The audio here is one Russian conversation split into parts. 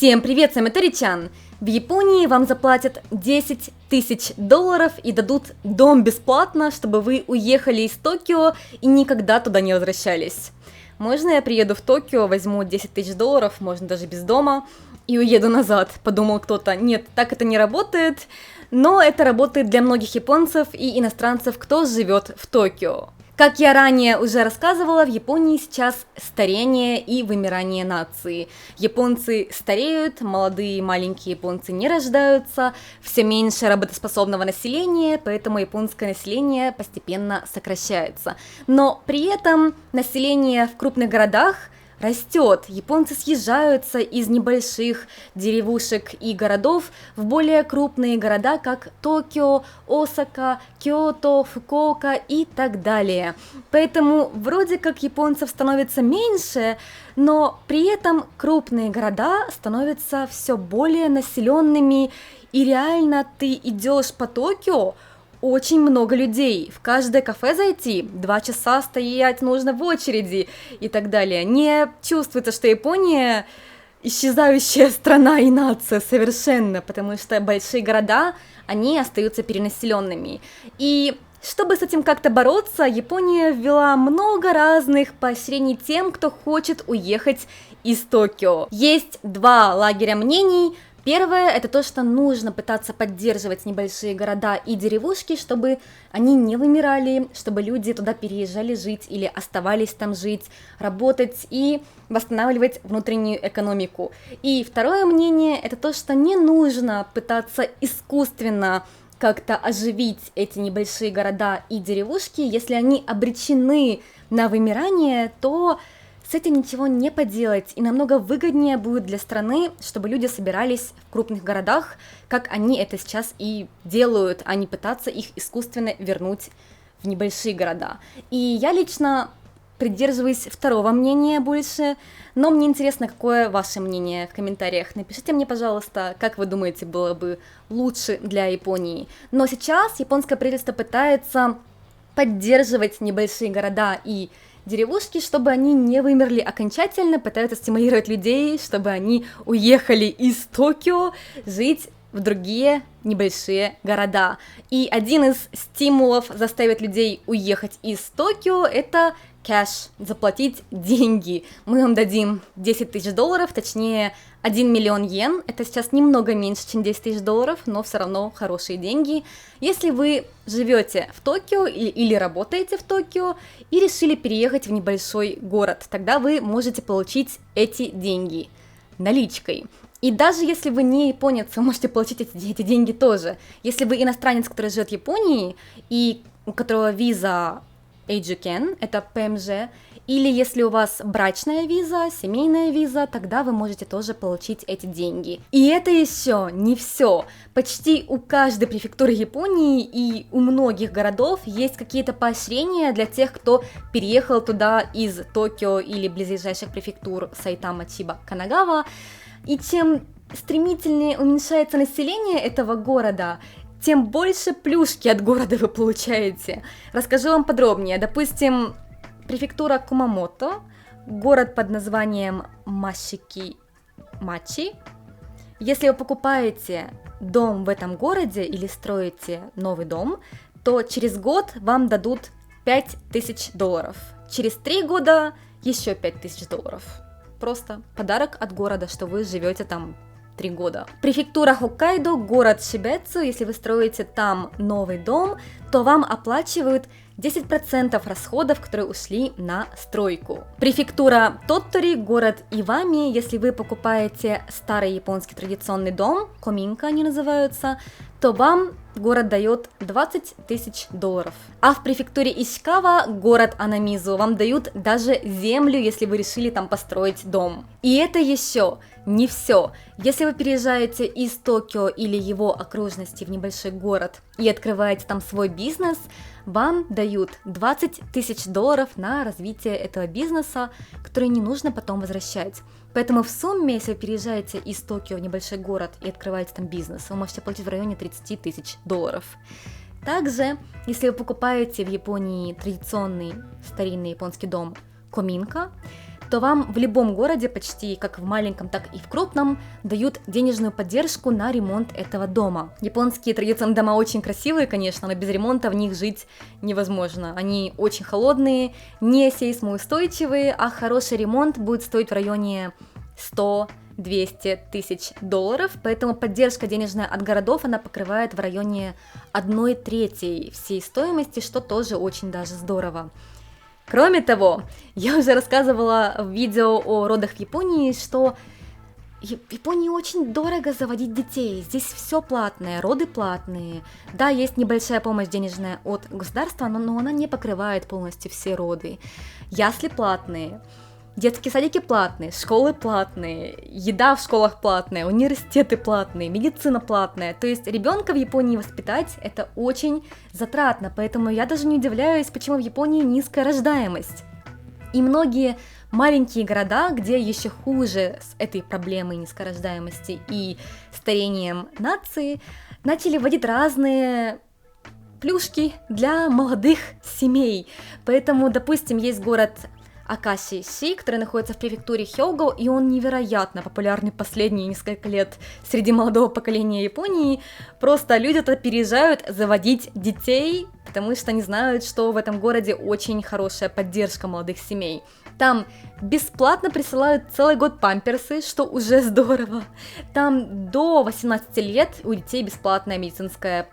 Всем привет, с вами Торичан. В Японии вам заплатят $10 000 и дадут дом бесплатно, чтобы вы уехали из Токио и никогда туда не возвращались. Можно я приеду в Токио, возьму $10 000, можно даже без дома, и уеду назад? Подумал кто-то. Нет, так это не работает, но это работает для многих японцев и иностранцев, кто живет в Токио. Как я ранее уже рассказывала, в Японии сейчас старение и вымирание нации. Японцы стареют, молодые и маленькие японцы не рождаются, все меньше работоспособного населения, поэтому японское население постепенно сокращается. Но при этом население в крупных городах растет. Японцы съезжаются из небольших деревушек и городов в более крупные города, как Токио, Осака, Киото, Фукуока и так далее. Поэтому вроде как японцев становится меньше, но при этом крупные города становятся все более населенными, и реально ты идешь по Токио, очень много людей, в каждое кафе зайти, 2 часа стоять нужно в очереди и так далее. Не чувствуется, что Япония исчезающая страна и нация совершенно, потому что большие города, они остаются перенаселенными. И чтобы с этим как-то бороться, Япония ввела много разных поощрений тем, кто хочет уехать из Токио. Есть 2 лагеря мнений. Первое – это то, что нужно пытаться поддерживать небольшие города и деревушки, чтобы они не вымирали, чтобы люди туда переезжали жить или оставались там жить, работать и восстанавливать внутреннюю экономику. И второе мнение – это то, что не нужно пытаться искусственно как-то оживить эти небольшие города и деревушки. Если они обречены на вымирание, то с этим ничего не поделать, и намного выгоднее будет для страны, чтобы люди собирались в крупных городах, как они это сейчас и делают, а не пытаться их искусственно вернуть в небольшие города. И я лично придерживаюсь второго мнения больше, но мне интересно, какое ваше мнение в комментариях. Напишите мне, пожалуйста, как вы думаете, было бы лучше для Японии. Но сейчас японское правительство пытается поддерживать небольшие города и деревушки, чтобы они не вымерли окончательно, пытаются стимулировать людей, чтобы они уехали из Токио жить в другие небольшие города. И один из стимулов заставить людей уехать из Токио – это кэш, заплатить деньги. Мы вам дадим $10 000, точнее 1 миллион йен, это сейчас немного меньше, чем $10 000, но все равно хорошие деньги. Если вы живете в Токио или работаете в Токио и решили переехать в небольшой город, тогда вы можете получить эти деньги наличкой. И даже если вы не японец, вы можете получить эти деньги тоже. Если вы иностранец, который живет в Японии и у которого виза Эйджукен, это ПМЖ, или если у вас брачная виза, семейная виза, тогда вы можете тоже получить эти деньги. И это еще не все. Почти у каждой префектуры Японии и у многих городов есть какие-то поощрения для тех, кто переехал туда из Токио или близлежащих префектур Сайтама, Чиба, Канагава. И чем стремительнее уменьшается население этого города, тем больше плюшки от города вы получаете. Расскажу вам подробнее. Допустим, префектура Кумамото, город под названием Мачи. Если вы покупаете дом в этом городе или строите новый дом, то через год вам дадут $5 000. Через 3 года еще $5 000. Просто подарок от города, что вы живете там 3 года. Префектура Хоккайдо, город Шибэцу, если вы строите там новый дом, то вам оплачивают 10% расходов, которые ушли на стройку. Префектура Тоттори, город Ивами, если вы покупаете старый японский традиционный дом, коминка они называются, то вам город дает $20 000. А в префектуре Ишикава, город Анамизу, вам дают даже землю, если вы решили там построить дом. И это еще не все. Если вы переезжаете из Токио или его окружности в небольшой город и открываете там свой бизнес, вам дают $20 000 на развитие этого бизнеса, который не нужно потом возвращать. Поэтому в сумме, если вы переезжаете из Токио в небольшой город и открываете там бизнес, вы можете платить в районе $30 000. Также, если вы покупаете в Японии традиционный старинный японский дом коминка, то вам в любом городе, почти как в маленьком, так и в крупном, дают денежную поддержку на ремонт этого дома. Японские традиционные дома очень красивые, конечно, но без ремонта в них жить невозможно. Они очень холодные, не сейсмоустойчивые, а хороший ремонт будет стоить в районе 100-200 тысяч долларов, поэтому поддержка денежная от городов, она покрывает в районе 1/3 всей стоимости, что тоже очень даже здорово. Кроме того, я уже рассказывала в видео о родах в Японии, что в Японии очень дорого заводить детей, здесь все платное, роды платные. Да, есть небольшая помощь денежная от государства, но она не покрывает полностью все роды. Ясли платные. Детские садики платные, школы платные, еда в школах платная, университеты платные, медицина платная. То есть ребенка в Японии воспитать это очень затратно, поэтому я даже не удивляюсь, почему в Японии низкая рождаемость. И многие маленькие города, где еще хуже с этой проблемой низкорождаемости и старением нации, начали вводить разные плюшки для молодых семей. Поэтому, допустим, есть город Акаши-Си, который находится в префектуре Хёго, и он невероятно популярный последние несколько лет среди молодого поколения Японии. Просто люди туда переезжают заводить детей, потому что они знают, что в этом городе очень хорошая поддержка молодых семей. Там бесплатно присылают целый год памперсы, что уже здорово. Там до 18 лет у детей бесплатное медицинское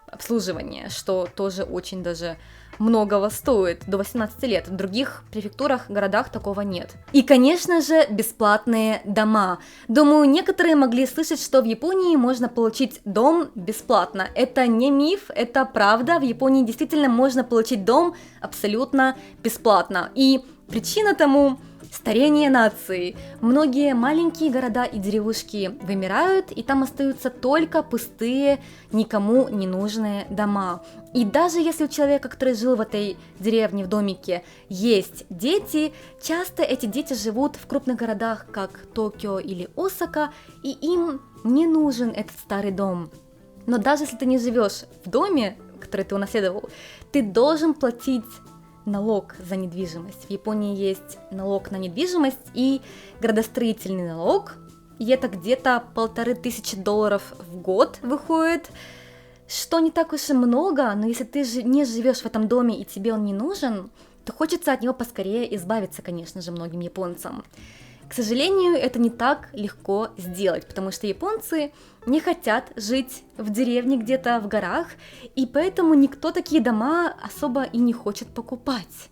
обслуживание, что тоже очень даже многого стоит, до 18 лет. В других префектурах, городах такого нет. И, конечно же, бесплатные дома. Думаю, некоторые могли слышать, что в Японии можно получить дом бесплатно. Это не миф, это правда. В Японии действительно можно получить дом абсолютно бесплатно. И причина тому — старение нации. Многие маленькие города и деревушки вымирают, и там остаются только пустые, никому не нужные дома. И даже если у человека, который жил в этой деревне, в домике, есть дети, часто эти дети живут в крупных городах, как Токио или Осака, и им не нужен этот старый дом. Но даже если ты не живешь в доме, который ты унаследовал, ты должен платить налог за недвижимость. В Японии есть налог на недвижимость и градостроительный налог, и это где-то $1500 в год выходит, что не так уж и много, но если ты не живешь в этом доме и тебе он не нужен, то хочется от него поскорее избавиться, конечно же, многим японцам. К сожалению, это не так легко сделать, потому что японцы не хотят жить в деревне где-то в горах, и поэтому никто такие дома особо и не хочет покупать.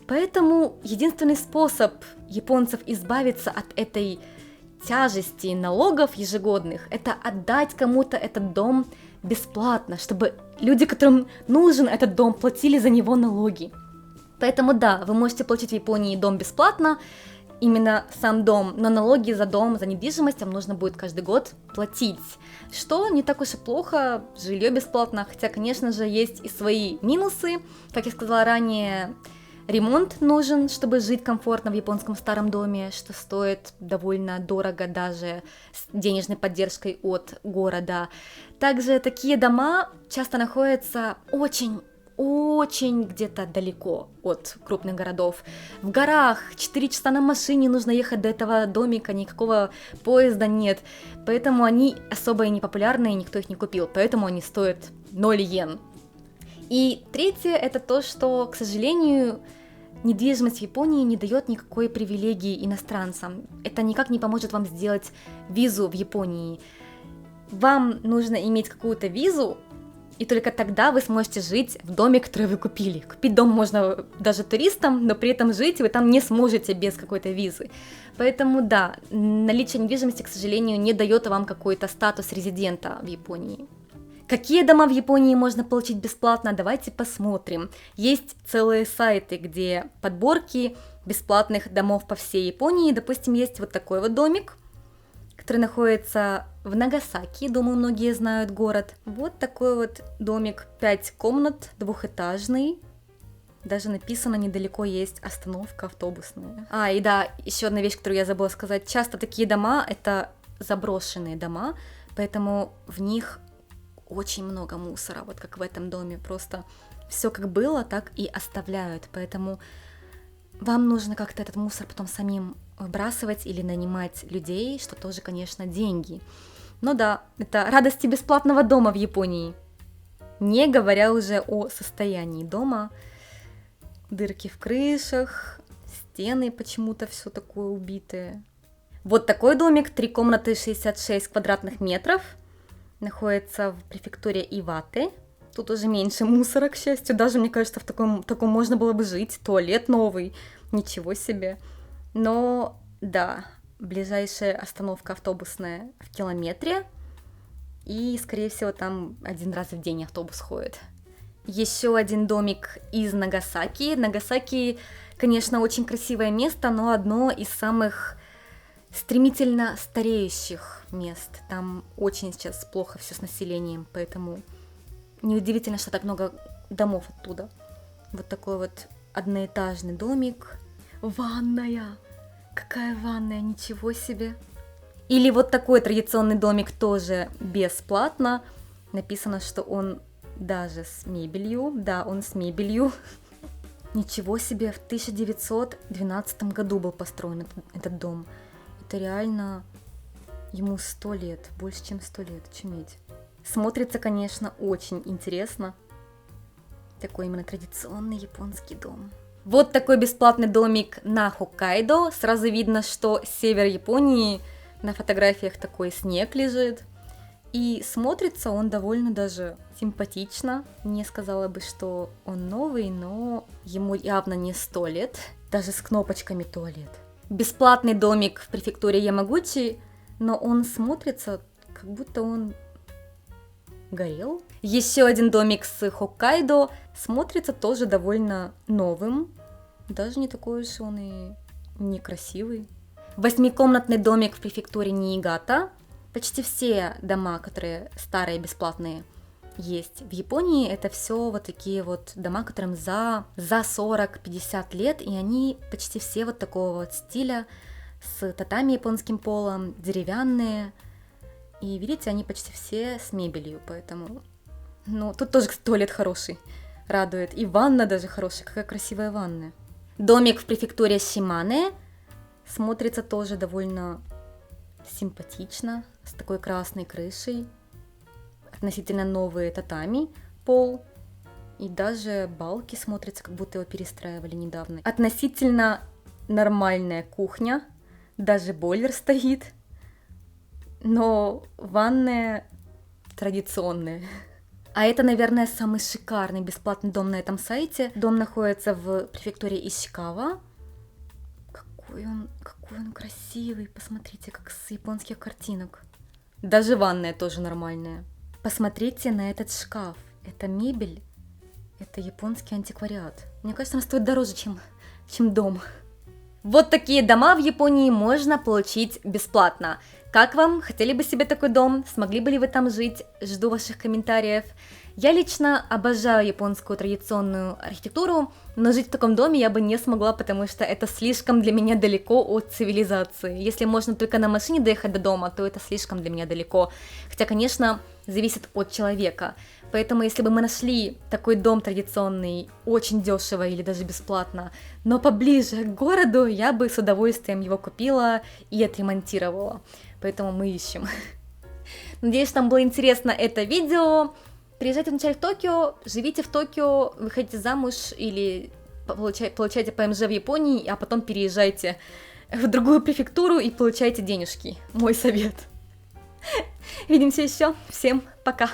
Поэтому единственный способ японцев избавиться от этой тяжести налогов ежегодных — это отдать кому-то этот дом бесплатно, чтобы люди, которым нужен этот дом, платили за него налоги. Поэтому да, вы можете получить в Японии дом бесплатно, именно сам дом, но налоги за дом, за недвижимость вам нужно будет каждый год платить, что не так уж и плохо, жилье бесплатно, хотя, конечно же, есть и свои минусы. Как я сказала ранее, ремонт нужен, чтобы жить комфортно в японском старом доме, что стоит довольно дорого даже с денежной поддержкой от города. Также такие дома часто находятся очень где-то далеко от крупных городов. В горах 4 часа на машине нужно ехать до этого домика, никакого поезда нет. Поэтому они особо и не популярны, и никто их не купил. Поэтому они стоят 0 йен. И третье — это то, что, к сожалению, недвижимость в Японии не дает никакой привилегии иностранцам. Это никак не поможет вам сделать визу в Японии. Вам нужно иметь какую-то визу, и только тогда вы сможете жить в доме, который вы купили. Купить дом можно даже туристам, но при этом жить вы там не сможете без какой-то визы. Поэтому да, наличие недвижимости, к сожалению, не дает вам какой-то статус резидента в Японии. Какие дома в Японии можно получить бесплатно? Давайте посмотрим. Есть целые сайты, где подборки бесплатных домов по всей Японии. Допустим, есть вот такой вот домик, который находится в Нагасаки, думаю, многие знают город. Вот такой вот домик, 5 комнат, двухэтажный. Даже написано, недалеко есть остановка автобусная. И да, еще одна вещь, которую я забыла сказать. Часто такие дома — это заброшенные дома, поэтому в них очень много мусора, вот как в этом доме. Просто все как было, так и оставляют. Поэтому вам нужно как-то этот мусор потом самим выбрасывать или нанимать людей, что тоже, конечно, деньги. Но да, это радости бесплатного дома в Японии. Не говоря уже о состоянии дома. Дырки в крышах, стены почему-то все такое убитое. Вот такой домик, 3 комнаты, 66 квадратных метров. Находится в префектуре Ивате. Тут уже меньше мусора, к счастью. Даже, мне кажется, в таком можно было бы жить. Туалет новый, ничего себе. Но, да, ближайшая остановка автобусная в километре. И, скорее всего, там 1 раз в день автобус ходит. Еще один домик из Нагасаки. Нагасаки, конечно, очень красивое место, но одно из самых стремительно стареющих мест. Там очень сейчас плохо все с населением, поэтому неудивительно, что так много домов оттуда. Вот такой вот одноэтажный домик. Ванная! Какая ванная, ничего себе! Или вот такой традиционный домик тоже бесплатно. Написано, что он даже с мебелью. Да, он с мебелью. Ничего себе, в 1912 году был построен этот дом. Это реально ему 100 лет, больше чем 100 лет, чуметь. Смотрится, конечно, очень интересно. Такой именно традиционный японский дом. Вот такой бесплатный домик на Хоккайдо. Сразу видно, что север Японии, на фотографиях такой снег лежит. И смотрится он довольно даже симпатично. Не сказала бы, что он новый, но ему явно не 100 лет. Даже с кнопочками туалет. Бесплатный домик в префектуре Ямагучи, но он смотрится, как будто он горел. Еще один домик с Хоккайдо смотрится тоже довольно новым. Даже не такой уж он и некрасивый. 8-комнатный домик в префектуре Ниигата. Почти все дома, которые старые, бесплатные, есть в Японии. Это все вот такие вот дома, которым за 40-50 лет, и они почти все вот такого вот стиля, с татами японским полом, деревянные. И видите, они почти все с мебелью, поэтому... Ну, тут тоже туалет хороший, радует. И ванна даже хорошая, какая красивая ванна. Домик в префектуре Шимане смотрится тоже довольно симпатично, с такой красной крышей. Относительно новые татами, пол. И даже балки смотрятся, как будто его перестраивали недавно. Относительно нормальная кухня, даже бойлер стоит. Но ванная традиционная. А это, наверное, самый шикарный бесплатный дом на этом сайте. Дом находится в префектуре Ишикава. Какой он красивый. Посмотрите, как с японских картинок. Даже ванная тоже нормальная. Посмотрите на этот шкаф. Это мебель. Это японский антиквариат. Мне кажется, он стоит дороже, чем дом. Вот такие дома в Японии можно получить бесплатно. Как вам? Хотели бы себе такой дом? Смогли бы ли вы там жить? Жду ваших комментариев. Я лично обожаю японскую традиционную архитектуру, но жить в таком доме я бы не смогла, потому что это слишком для меня далеко от цивилизации. Если можно только на машине доехать до дома, то это слишком для меня далеко. Хотя, конечно, зависит от человека. Поэтому, если бы мы нашли такой дом традиционный, очень дешево или даже бесплатно, но поближе к городу, я бы с удовольствием его купила и отремонтировала. Поэтому мы ищем. Надеюсь, что вам было интересно это видео. Приезжайте вначале в Токио, живите в Токио, выходите замуж или получайте ПМЖ в Японии, а потом переезжайте в другую префектуру и получайте денежки. Мой совет. Увидимся еще. Всем пока.